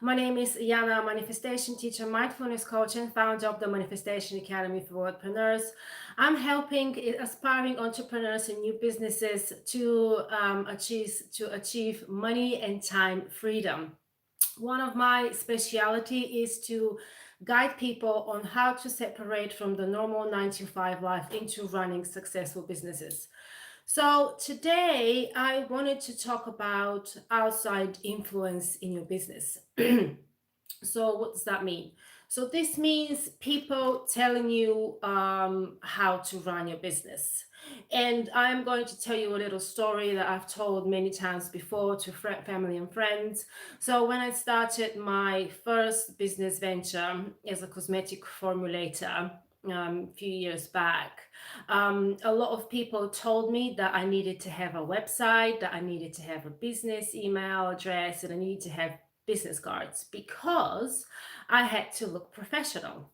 My name is Yana, manifestation teacher, mindfulness coach, and founder of the Manifestation Academy for Wealthpreneurs. I'm helping aspiring entrepreneurs and new businesses to achieve money and time freedom. One of my specialty is to guide people on how to separate from the normal 9 to 5 life into running successful businesses. So today I wanted to talk about outside influence in your business. So what does that mean? So this means people telling you how to run your business. And I'm going to tell you a little story that I've told many times before to family and friends. So when I started my first business venture as a cosmetic formulator a few years back, a lot of people told me that I needed to have a website, that I needed to have a business email address, and I needed to have business cards because I had to look professional.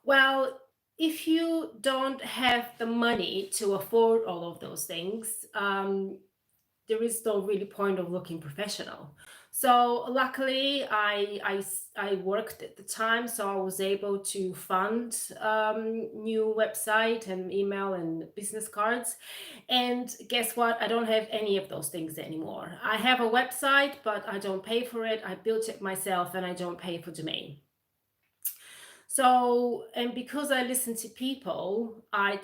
Well, if you don't have the money to afford all of those things, there is no really point of looking professional. So luckily, I worked at the time, so I was able to fund new website and email and business cards. And guess what? I don't have any of those things anymore. I have a website, but I don't pay for it. I built it myself, and I don't pay for domain. So, and because I listened to people, I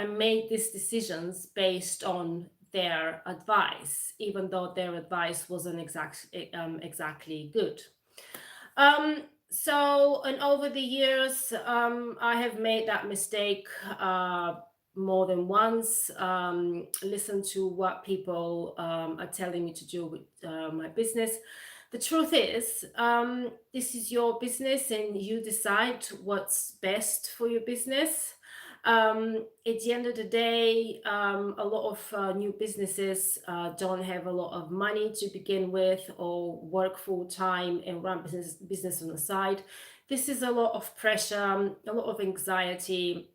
made these decisions based on their advice, even though their advice wasn't exactly good. And over the years, I have made that mistake more than once. Listen to what people are telling me to do with my business. The truth is, this is your business and you decide what's best for your business. At the end of the day, a lot of new businesses don't have a lot of money to begin with or work full time and run business on the side. This is a lot of pressure, a lot of anxiety.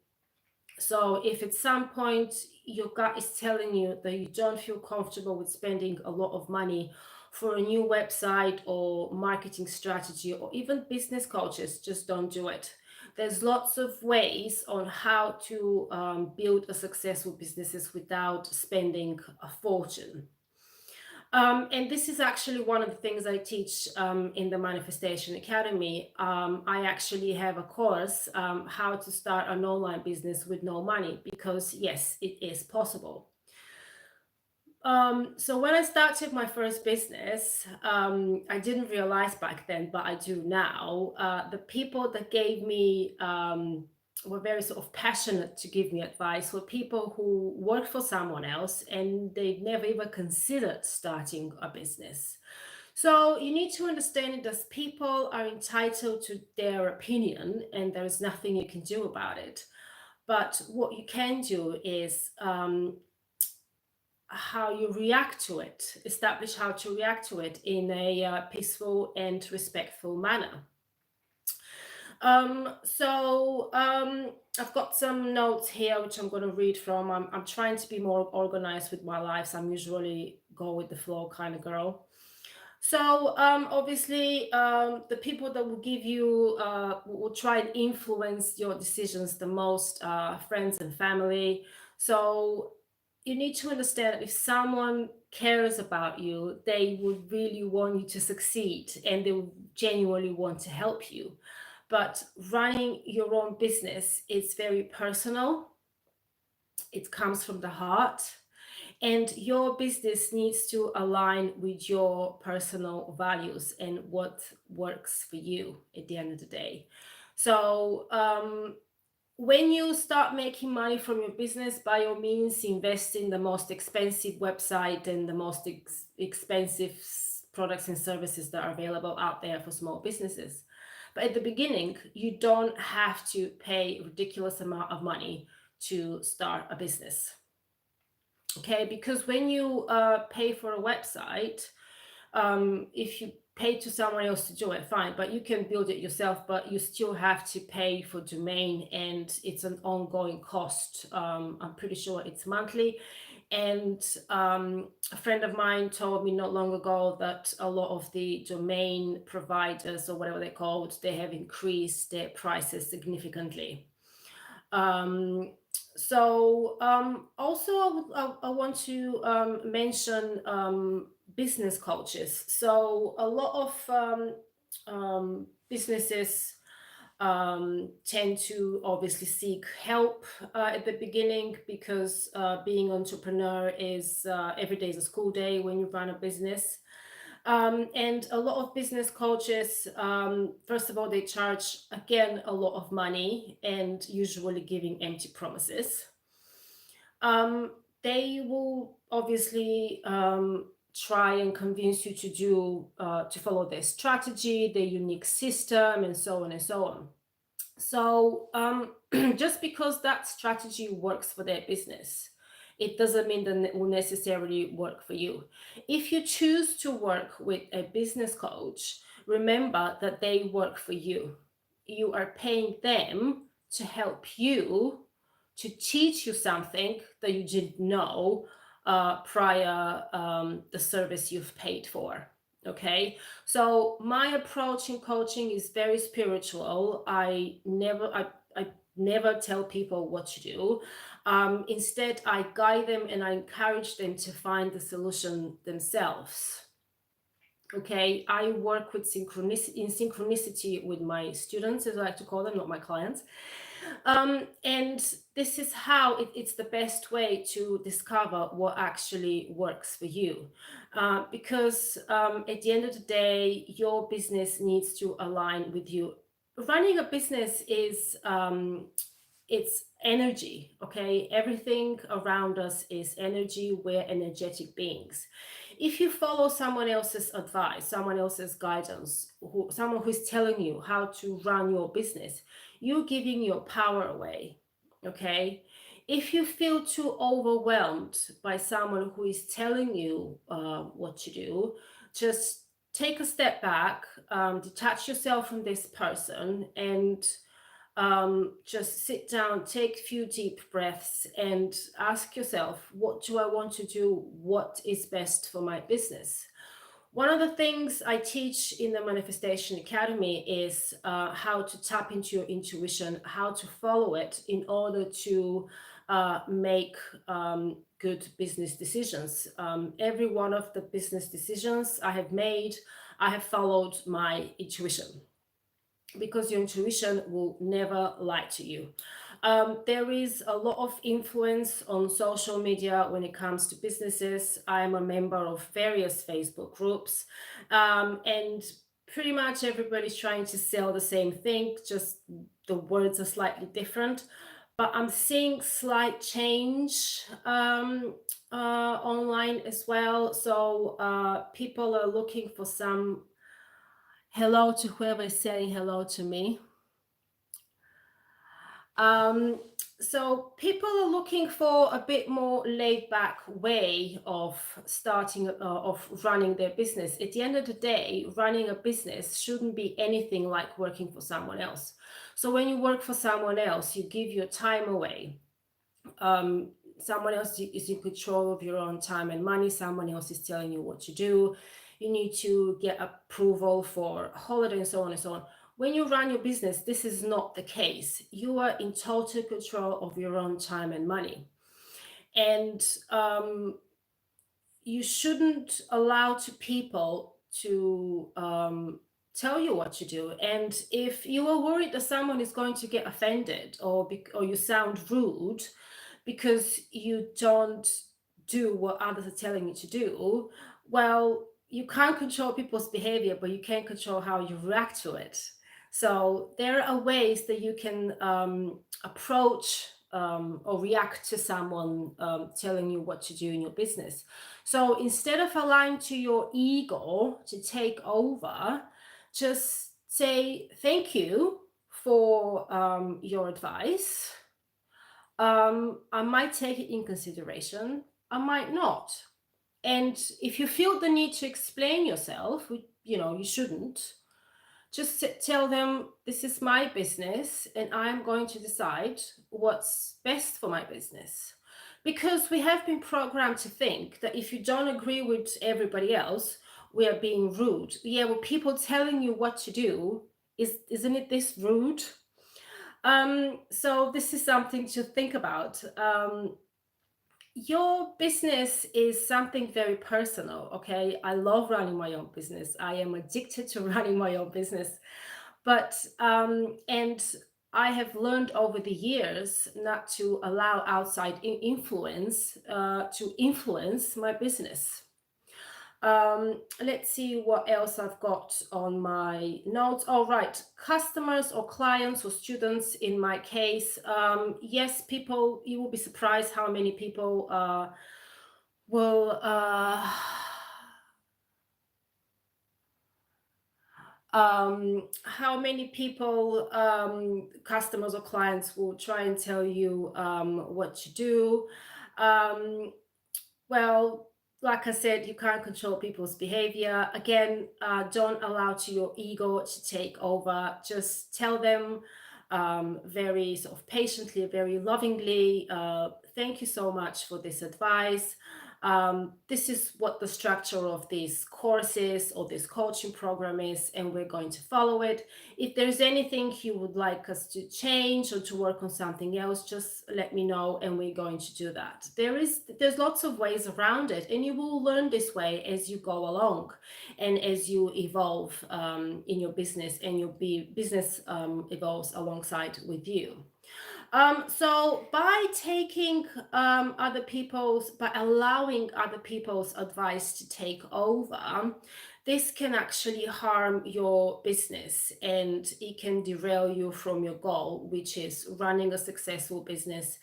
So if at some point your gut is telling you that you don't feel comfortable with spending a lot of money for a new website or marketing strategy or even business coaches, just don't do it. There's lots of ways on how to build a successful businesses without spending a fortune. And this is actually one of the things I teach in the Manifestation Academy. I actually have a course, how to start an online business with no money, because yes, it is possible. So when I started my first business, I didn't realize back then, but I do now. The people that gave me were very sort of passionate to give me advice were people who worked for someone else and they'd never even considered starting a business. So you need to understand that people are entitled to their opinion and there is nothing you can do about it. But what you can do is how you react to it, establish how to react to it in a peaceful and respectful manner. I've got some notes here which I'm going to read from. I'm trying to be more organized with my life. So I'm usually go with the flow kind of girl. So obviously, the people that will give you will try and influence your decisions the most, friends and family. So you need to understand that if someone cares about you, they would really want you to succeed and they would genuinely want to help you. But running your own business is very personal. It comes from the heart, and your business needs to align with your personal values and what works for you at the end of the day. So, when you start making money from your business, by all means, invest in the most expensive website and the most expensive products and services that are available out there for small businesses. But at the beginning, you don't have to pay ridiculous amount of money to start a business. Okay, because when you pay for a website, if you pay to someone else to do it, fine, but you can build it yourself, but you still have to pay for domain and it's an ongoing cost. I'm pretty sure it's monthly. And a friend of mine told me not long ago that a lot of the domain providers, or whatever they're called, they have increased their prices significantly. Um, Also, I want to mention business coaches. So a lot of businesses tend to obviously seek help at the beginning, because being entrepreneur is every day is a school day when you run a business. And a lot of business coaches, first of all, they charge again a lot of money and usually giving empty promises. Um, they will obviously try and convince you to to follow their strategy, their unique system, and so on and so on. So just because that strategy works for their business, it doesn't mean that it will necessarily work for you. If you choose to work with a business coach, remember that they work for you. You are paying them to help you, to teach you something that you didn't know prior the service you've paid for. Okay, so my approach in coaching is very spiritual. I never tell people what to do. Instead, I guide them and I encourage them to find the solution themselves. Okay, I work with synchronicity with my students, as I like to call them, not my clients. And this is how it's the best way to discover what actually works for you. Because at the end of the day, your business needs to align with you. Running a business is it's energy. Okay, everything around us is energy. We're energetic beings. If you follow someone else's advice, someone else's guidance, someone who's telling you how to run your business, you're giving your power away. Okay, if you feel too overwhelmed by someone who is telling you what to do, just take a step back, detach yourself from this person, and just sit down, take a few deep breaths, and ask yourself, what do I want to do? What is best for my business? One of the things I teach in the Manifestation Academy is how to tap into your intuition, how to follow it in order to make good business decisions. Every one of the business decisions I have made, I have followed my intuition, because your intuition will never lie to you. There is a lot of influence on social media when it comes to businesses. I'm a member of various Facebook groups, and pretty much everybody's trying to sell the same thing, just the words are slightly different. But I'm seeing slight change online as well. So people are looking for some hello to whoever is saying hello to me. Um, so people are looking for a bit more laid back way of of running their business. At the end of the day, running a business shouldn't be anything like working for someone else. So when you work for someone else, you give your time away. Someone else is in control of your own time and money. Someone else is telling you what to do. You need to get approval for holiday and so on and so on. When you run your business, this is not the case. You are in total control of your own time and money. And you shouldn't allow to people to tell you what to do. And if you are worried that someone is going to get offended, or you sound rude because you don't do what others are telling you to do, well, you can't control people's behavior, but you can control how you react to it. So there are ways that you can approach or react to someone telling you what to do in your business. So instead of allowing to your ego to take over, just say thank you for your advice. I might take it in consideration, I might not. And if you feel the need to explain yourself, you shouldn't. Just tell them, this is my business and I'm going to decide what's best for my business. Because we have been programmed to think that if you don't agree with everybody else, we are being rude. Yeah, well, people telling you what to do, isn't it this rude? So this is something to think about. Your business is something very personal, okay? I love running my own business. I am addicted to running my own business. But and I have learned over the years not to allow outside influence to influence my business. Let's see what else I've got on my notes. All right, customers or clients or students in my case. Yes, people, you will be surprised how many people will how many people, customers or clients, will try and tell you what to do. Um, well, like I said, you can't control people's behavior. Again, don't allow to your ego to take over. Just tell them very sort of patiently, very lovingly, thank you so much for this advice. This is what the structure of this course is or this coaching program is, and we're going to follow it. If there's anything you would like us to change or to work on something else, just let me know and we're going to do that. There's lots of ways around it, and you will learn this way as you go along and as you evolve in your business, and your business evolves alongside with you. So by taking by allowing other people's advice to take over, this can actually harm your business and it can derail you from your goal, which is running a successful business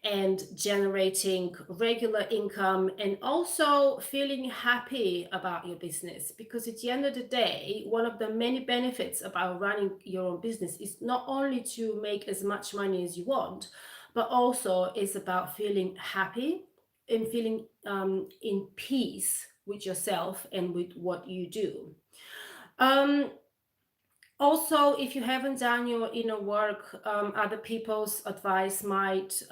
and generating regular income and also feeling happy about your business. Because at the end of the day, one of the many benefits about running your own business is not only to make as much money as you want, but also is about feeling happy and feeling in peace with yourself and with what you do. Um, Also, if you haven't done your inner work, other people's advice might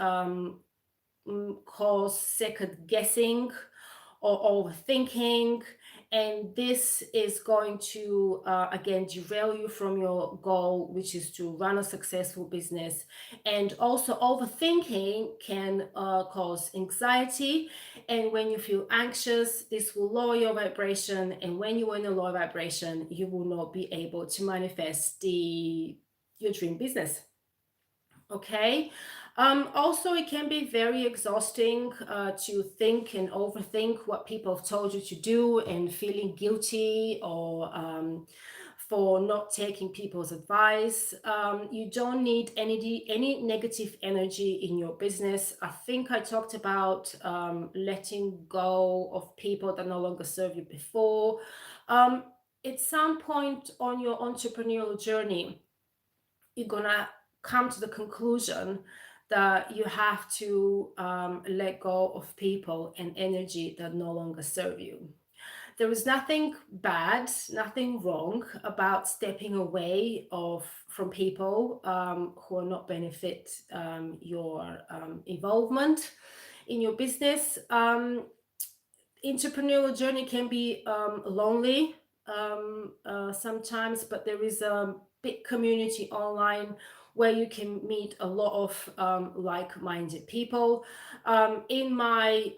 cause second guessing or overthinking. And this is going to, again, derail you from your goal, which is to run a successful business. And also, overthinking can cause anxiety. And when you feel anxious, this will lower your vibration. And when you're in a low vibration, you will not be able to manifest your dream business. Okay. Also, it can be very exhausting to think and overthink what people have told you to do and feeling guilty or for not taking people's advice. You don't need any negative energy in your business. I think I talked about letting go of people that no longer serve you before. Um, at some point on your entrepreneurial journey, you're gonna come to the conclusion that you have to let go of people and energy that no longer serve you. There is nothing bad, nothing wrong about stepping away from people who are not benefit your involvement in your business. Entrepreneurial journey can be lonely sometimes, but there is a big community online where you can meet a lot of like-minded people. In my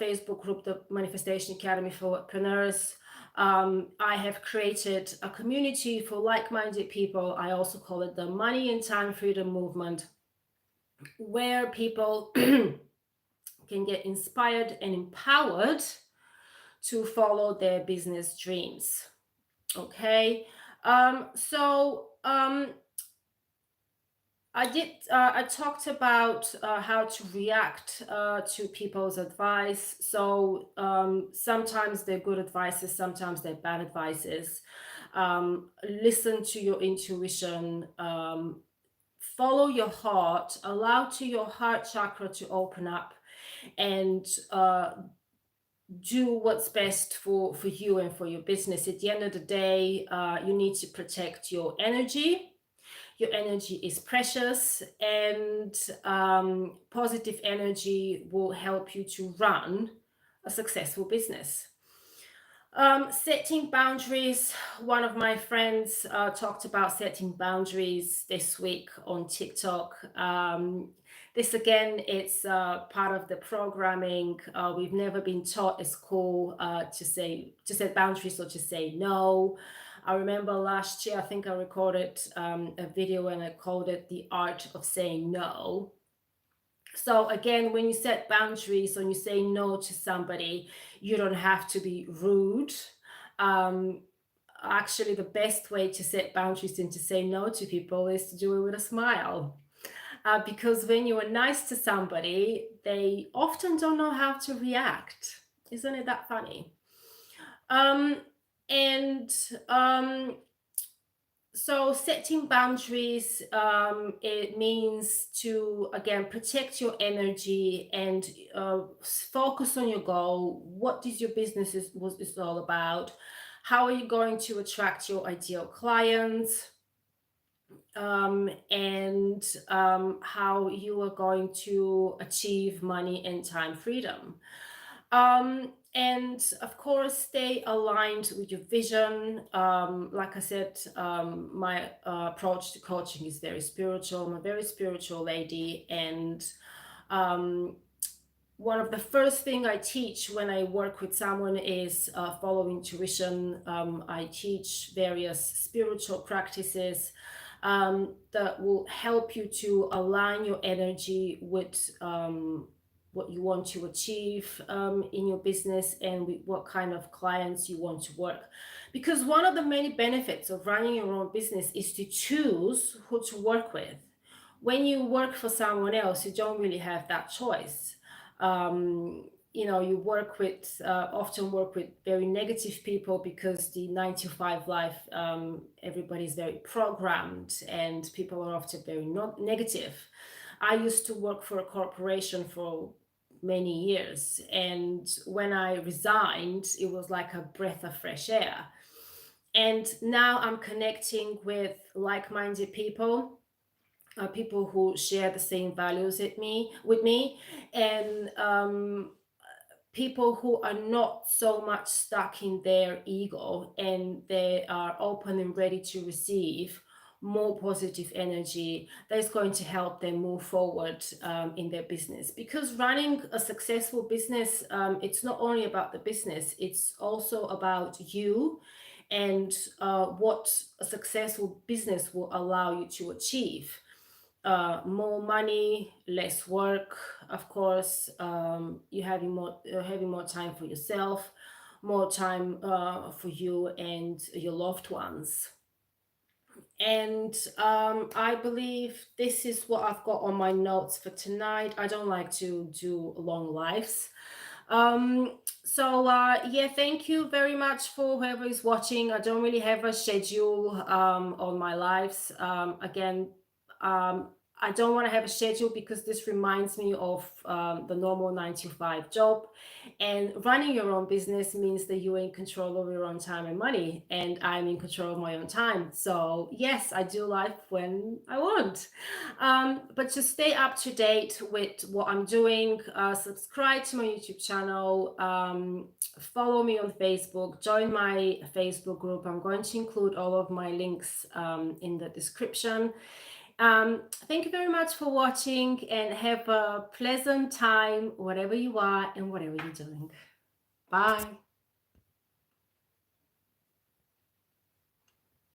Facebook group, the Manifestation Academy for Wealthpreneurs, I have created a community for like-minded people. I also call it the Money and Time Freedom Movement, where people can get inspired and empowered to follow their business dreams. Okay. I talked about how to react to people's advice. So sometimes they're good advices, sometimes they're bad advices. Listen to your intuition. Follow your heart. Allow to your heart chakra to open up and do what's best for you and for your business. At the end of the day, you need to protect your energy. Your energy is precious, and positive energy will help you to run a successful business. Setting boundaries. One of my friends talked about setting boundaries this week on TikTok. This again, it's part of the programming. We've never been taught at school to set boundaries or to say no. I remember last year, I think I recorded a video and I called it "The Art of Saying No." So again, when you set boundaries, when you say no to somebody, you don't have to be rude. Um, Actually, the best way to set boundaries and to say no to people is to do it with a smile. Because when you are nice to somebody, they often don't know how to react. Isn't it that funny? Um, and So setting boundaries, it means to again protect your energy and focus on your goal. What is your business is all about? How are you going to attract your ideal clients? And how you are going to achieve money and time freedom. And of course, stay aligned with your vision. Like I said, my approach to coaching is very spiritual. I'm a very spiritual lady, and um, one of the first thing I teach when I work with someone is follow intuition. I teach various spiritual practices that will help you to align your energy with what you want to achieve in your business and with what kind of clients you want to work. Because one of the many benefits of running your own business is to choose who to work with. When you work for someone else, you don't really have that choice. You work with often work with very negative people because the 9 to 5 life, everybody's very programmed and people are often very not negative. I used to work for a corporation for many years, and when I resigned, it was like a breath of fresh air. And now I'm connecting with like-minded people, people who share the same values with me, and people who are not so much stuck in their ego, and they are open and ready to receive more positive energy that is going to help them move forward in their business. Because running a successful business, it's not only about the business, it's also about you and what a successful business will allow you to achieve. More money, less work, of course. You're having more time for yourself, more time for you and your loved ones. And I believe this is what I've got on my notes for tonight. I don't like to do long lives. Yeah, thank you very much for whoever is watching. I don't really have a schedule on my lives. Again, um, I don't want to have a schedule because this reminds me of the normal 9 to 5 job. And running your own business means that you're in control of your own time and money, and I'm in control of my own time. So yes, I do life when I want. But to stay up to date with what I'm doing, subscribe to my YouTube channel, follow me on Facebook, join my Facebook group. I'm going to include all of my links in the description. Thank you very much for watching, and have a pleasant time, whatever you are and whatever you're doing. Bye.